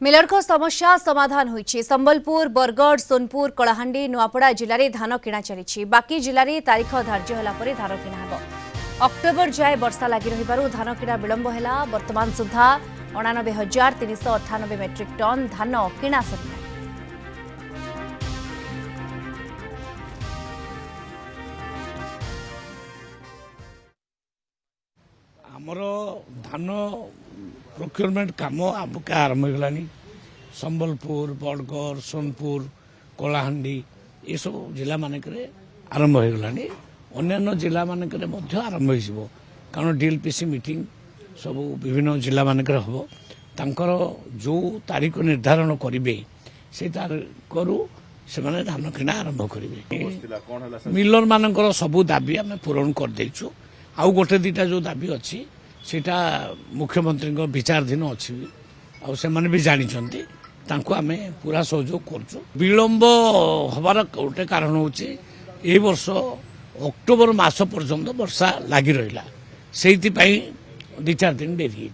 Miller समस्या समाधान होइछि। संबलपुर, बरगढ़, सोनपुर, कलाहांडी, नुआपड़ा जिले में धान किणा चली। बाकी जिले में तारीख धार्य होला परे धान किणा हेबो। अक्टोबर जाए वर्षा लगी रहिबारु धान किणा विलंब हैला। वर्तमान सुधा 89,398 मेट्रिक टन धान किणा सरिला। आमर धान प्रोक्योरमेंट काम आरंभ होगलानी। संबलपुर, बरगढ़, सोनपुर, कलाहांडी ये सब जिला मानक आरंभ होगलानी। अन्य जिला मानक आरंभ हो कारण डीएलपीसी मीटिंग सब विभिन्न जिला मानक हम तांकर जो तारीख निर्धारण करेंगे से तारीख से धान किणा आरंभ करेंगे। मिलर मानकर सबू दाबी आम पूरण कर देचु। आउ गोटे दीटा जो दाबी अच्छी सेटा मुख्यमंत्री विचाराधीन अच्छी से भी जानते आम पूरा सहयोग कर। विलंब हबार गोटे कारण हूँ ये वर्ष अक्टोबर मास पर्यंत वर्षा लगी रहा से 2-4 दिन डेरी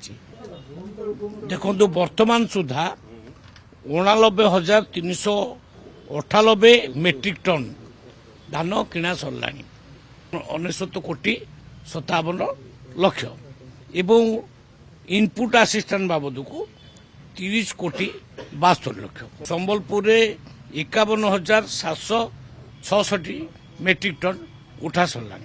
देखो वर्तमान सुधा 89,398 मेट्रिक टन धान किणा सरला 69,57 लक्ष एवं इनपुट असिस्टेंट बाबद को 30,72 लक्ष। संबलपुर 51,766 मेट्रिक टन उठा सरला।